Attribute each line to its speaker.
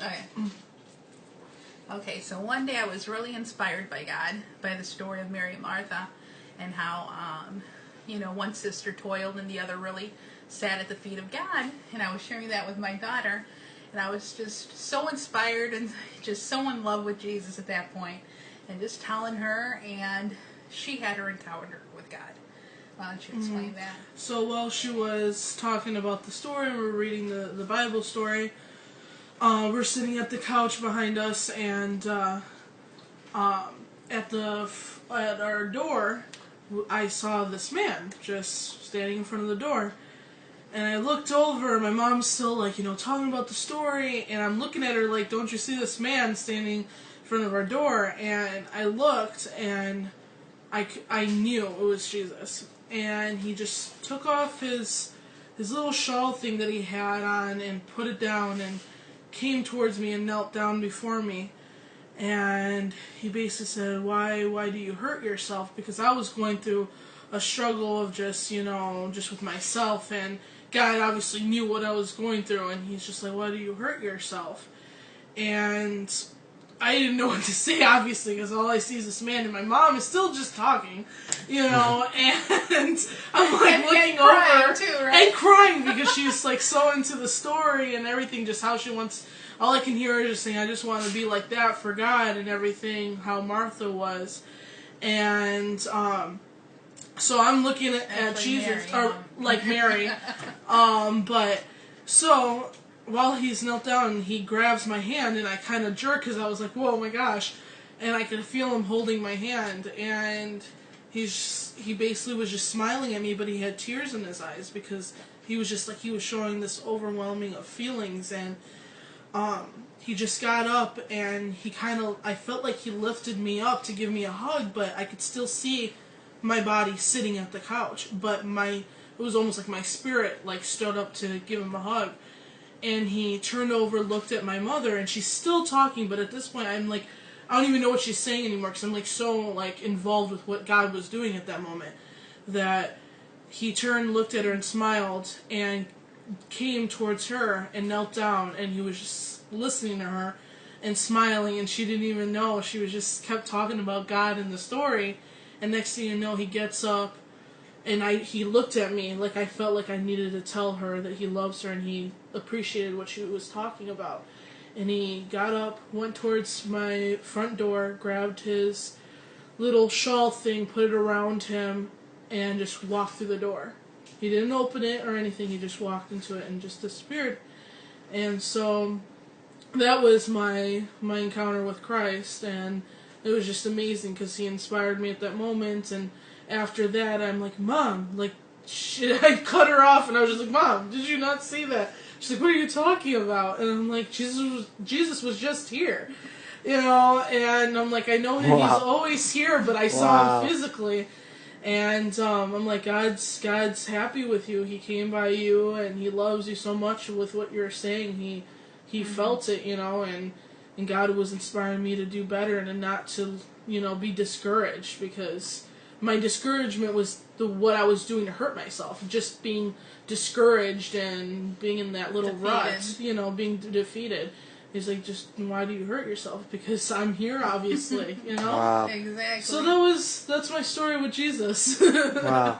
Speaker 1: Okay. Okay, so one day I was really inspired by God, by the story of Mary and Martha, and how, one sister toiled and the other really sat at the feet of God. And I was sharing that with my daughter, and I was just so inspired and just so in love with Jesus at that point, and just telling her, and she had her encounter with God. Why don't you explain that?
Speaker 2: So while she was talking about the story, we were reading the Bible story. We're sitting at the couch behind us, and at our door, I saw this man just standing in front of the door. And I looked over, my mom's still talking about the story, and I'm looking at her like, don't you see this man standing in front of our door? And I looked, and I knew it was Jesus. And he just took off his little shawl thing that he had on and put it down and came towards me and knelt down before me. And he basically said, why do you hurt yourself? Because I was going through a struggle of just with myself, and God obviously knew what I was going through, and he's just like, why do you hurt yourself? And I didn't know what to say, obviously, because all I see is this man, and my mom is still just talking, and I'm like looking over
Speaker 1: too, right?
Speaker 2: and crying because she's like so into the story and everything, just how she wants. All I can hear is just saying, I just want to be like that for God and everything, how Martha was. And so I'm looking at Jesus,
Speaker 1: Mary,
Speaker 2: or like Mary. But so while he's knelt down, he grabs my hand, and I kind of jerk because I was like, whoa, my gosh. And I could feel him holding my hand, and he basically was just smiling at me, but he had tears in his eyes because he was just like, he was showing this overwhelming of feelings. And he just got up, and I felt like he lifted me up to give me a hug, but I could still see my body sitting at the couch, but it was almost like my spirit stood up to give him a hug. And he turned over, looked at my mother, and she's still talking, but at this point I'm like, I don't even know what she's saying anymore, because I'm so involved with what God was doing at that moment, that he turned, looked at her, and smiled, and came towards her and knelt down, and he was just listening to her and smiling, and she didn't even know. She was just kept talking about God and the story, and next thing you know, he gets up, and he looked at me like I felt like I needed to tell her that he loves her and he appreciated what she was talking about. And he got up, went towards my front door, grabbed his little shawl thing, put it around him, and just walked through the door. He didn't open it or anything, he just walked into it and just disappeared. And so that was my encounter with Christ, and it was just amazing because he inspired me at that moment. And after that, I'm like, Mom, shit, I cut her off, and I was just like, Mom, did you not see that? She's like, what are you talking about? And I'm like, Jesus was just here, and I'm like, I know that he's always here, but I saw him physically. And I'm like, God's happy with you. He came by you, and he loves you so much with what you're saying. He felt it, and God was inspiring me to do better and not to, be discouraged, because my discouragement was what I was doing to hurt myself, just being discouraged and being in that little rut, being defeated. He's like, just why do you hurt yourself? Because I'm here, obviously,
Speaker 1: Wow. Exactly.
Speaker 2: So that's my story with Jesus.
Speaker 3: Wow.